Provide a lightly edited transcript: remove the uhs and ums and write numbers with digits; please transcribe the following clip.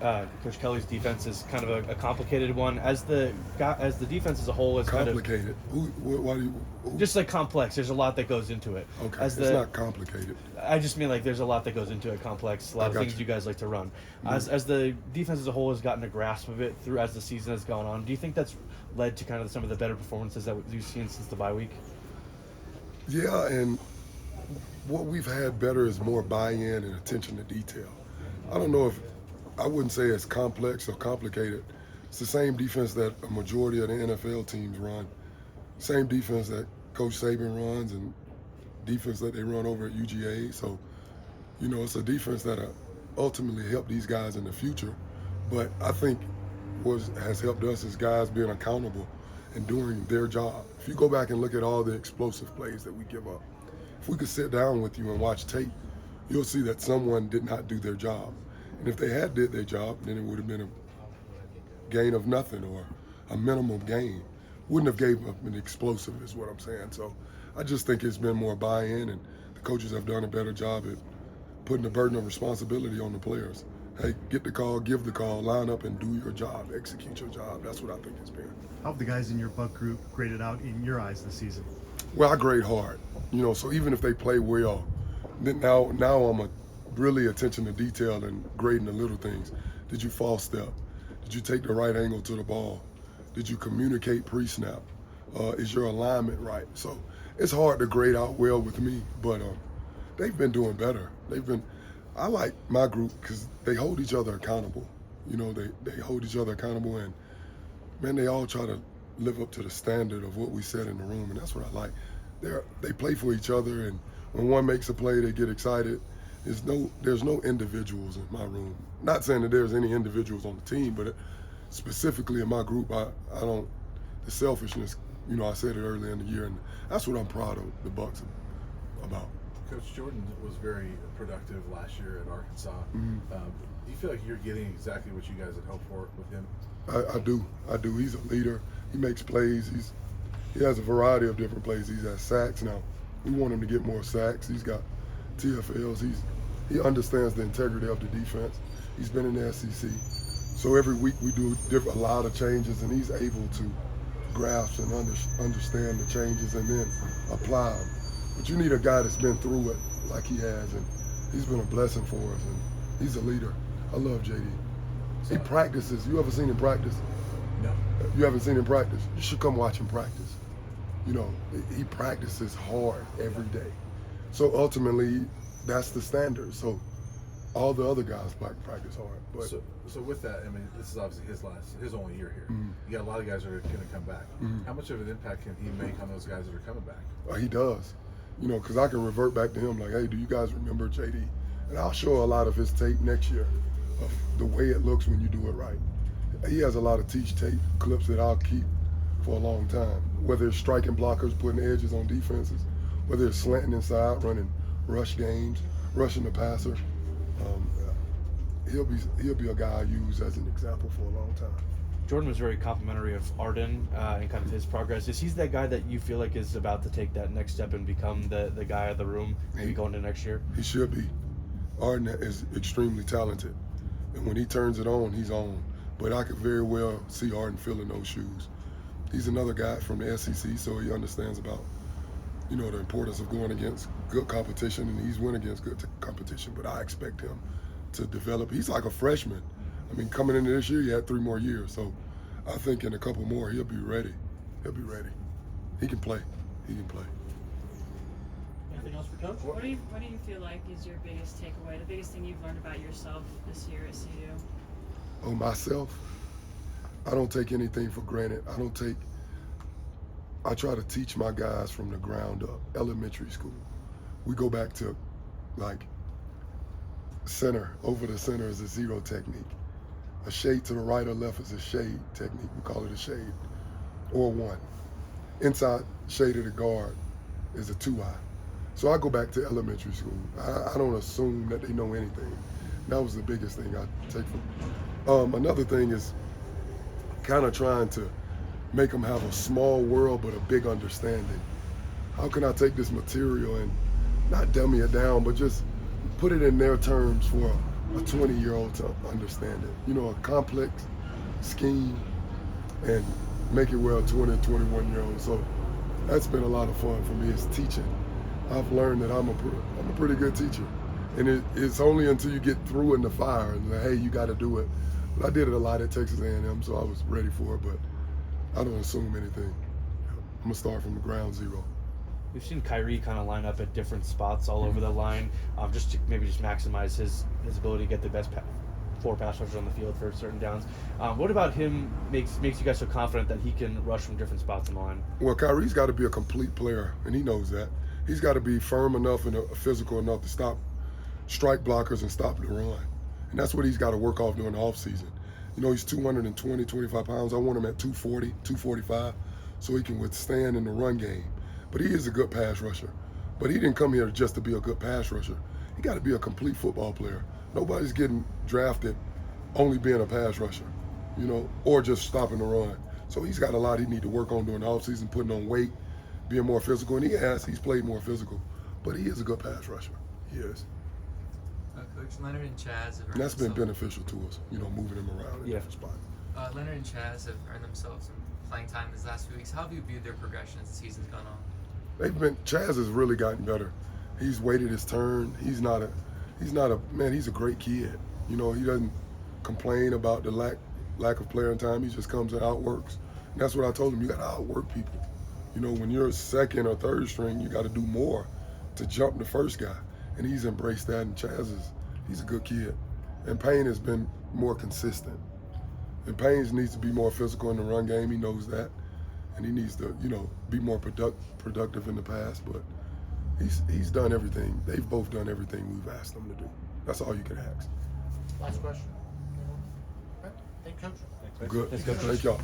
Coach Kelly's defense is kind of a complicated one. As the defense as a whole is Complicated. Why do you? Just like complex. There's a lot that goes into it. Okay, it's not complicated. I just mean like there's a lot that goes into it. Complex. A lot of things you guys like to run. As the defense as a whole has gotten a grasp of it through as the season has gone on, do you think that's led to kind of some of the better performances that you've seen since the bye week? Yeah, and what we've had better is more buy-in and attention to detail. I don't know if I wouldn't say it's complex or complicated. It's the same defense that a majority of the NFL teams run. Same defense that Coach Saban runs and defense that they run over at UGA. So, it's a defense that ultimately help these guys in the future. But I think what has helped us is guys being accountable and doing their job. If you go back and look at all the explosive plays that we give up, if we could sit down with you and watch tape, you'll see that someone did not do their job. And if they had did their job, then it would have been a gain of nothing or a minimum gain. Wouldn't have gave up an explosive is what I'm saying. So I just think it's been more buy-in, and the coaches have done a better job at putting the burden of responsibility on the players. Hey, get the call, give the call, line up and do your job, execute your job. That's what I think it's been. How have the guys in your buck group graded out in your eyes this season? Well, I grade hard, so even if they play well, then now I'm really attention to detail and grading the little things. Did you false step? Did you take the right angle to the ball? Did you communicate pre-snap? Is your alignment right? So it's hard to grade out well with me, but they've been doing better. I like my group because they hold each other accountable. They hold each other accountable, and man, they all try to live up to the standard of what we said in the room, and that's what I like. They play for each other, and when one makes a play, they get excited. There's no individuals in my room. Not saying that there's any individuals on the team, but specifically in my group, I don't. The selfishness, I said it earlier in the year, and that's what I'm proud of the Bucks about. Coach Jordan was very productive last year at Arkansas. Mm-hmm. Do you feel like you're getting exactly what you guys had hoped for with him? I do. He's a leader. He makes plays. He has a variety of different plays. He's at sacks now. We want him to get more sacks. He's got TFLs. He understands the integrity of the defense. He's been in the SEC. So every week we do a lot of changes, and he's able to grasp and understand the changes and then apply them. But you need a guy that's been through it like he has, and he's been a blessing for us, and he's a leader. I love JD. He practices. You ever seen him practice? No. You haven't seen him practice? You should come watch him practice. He practices hard every day. So ultimately, that's the standard. So all the other guys practice hard. But so with that, this is obviously his only year here. Mm-hmm. You got a lot of guys that are going to come back. Mm-hmm. How much of an impact can he make on those guys that are coming back? He does. Because I can revert back to him like, hey, do you guys remember JD? And I'll show a lot of his tape next year of the way it looks when you do it right. He has a lot of teach tape clips that I'll keep for a long time, whether it's striking blockers, putting edges on defenses, whether it's slanting inside, running rush games, rushing the passer. He'll be a guy I use as an example for a long time. Jordan was very complimentary of Arden and kind of his progress. Is he that guy that you feel like is about to take that next step and become the guy of the room, maybe going into next year? He should be. Arden is extremely talented, and when he turns it on, he's on. But I could very well see Arden filling those shoes. He's another guy from the SEC, so he understands about, the importance of going against good competition, and he's went against good competition. But I expect him to develop. He's like a freshman. Coming into this year, he had 3 more years. So I think in a couple more, he'll be ready. He can play. Anything else for Coach? What do you feel like is your biggest takeaway, the biggest thing you've learned about yourself this year at CU? Oh, myself? I don't take anything for granted. I try to teach my guys from the ground up, elementary school. We go back to center, over the center is a 0 technique. A shade to the right or left is a shade technique. We call it a shade, or 1. Inside shade of the guard is a 2-eye. So I go back to elementary school. I don't assume that they know anything. That was the biggest thing I take from. Another thing is kind of trying to make them have a small world but a big understanding. How can I take this material and not dummy it down, but just put it in their terms for a 20-year-old to understand it. You know, a complex scheme and make it well 20, 21-year-old. So that's been a lot of fun for me is teaching. I've learned that I'm a pretty good teacher. And it's only until you get through in the fire and like, hey, you got to do it. But I did it a lot at Texas A&M, so I was ready for it, but I don't assume anything. I'm going to start from the ground zero. We've seen Kyrie kind of line up at different spots all over the line, just to maybe just maximize his ability to get the best four pass rushers on the field for certain downs. What about him makes you guys so confident that he can rush from different spots on the line? Well, Kyrie's got to be a complete player, and he knows that. He's got to be firm enough and physical enough to stop strike blockers and stop the run. And that's what he's got to work off during the offseason. You know, he's 220, 25 pounds. I want him at 240, 245, so he can withstand in the run game. But he is a good pass rusher. But he didn't come here just to be a good pass rusher. He got to be a complete football player. Nobody's getting drafted only being a pass rusher, you know, or just stopping the run. So he's got a lot he need to work on during the offseason, putting on weight, being more physical. And he's played more physical. But he is a good pass rusher. He is. Coach, Leonard and Chaz have earned And that's been themselves- beneficial to us, you know, moving him around in different spots. Leonard and Chaz have earned themselves some playing time these last few weeks. How have you viewed their progression as the season's gone on? Chaz has really gotten better. He's waited his turn. He's a great kid. You know, he doesn't complain about the lack of playing time. He just comes and outworks. And that's what I told him. You got to outwork people. You know, when you're second or third string, you got to do more to jump the first guy. And he's embraced that. And he's a good kid. And Payne has been more consistent. And Payne needs to be more physical in the run game. He knows that. And he needs to, you know, be more productive in the pass. But he's done everything. They've both done everything we've asked them to do. That's all you can ask. Last question. All right. Thank you, Coach. Good. Thank y'all.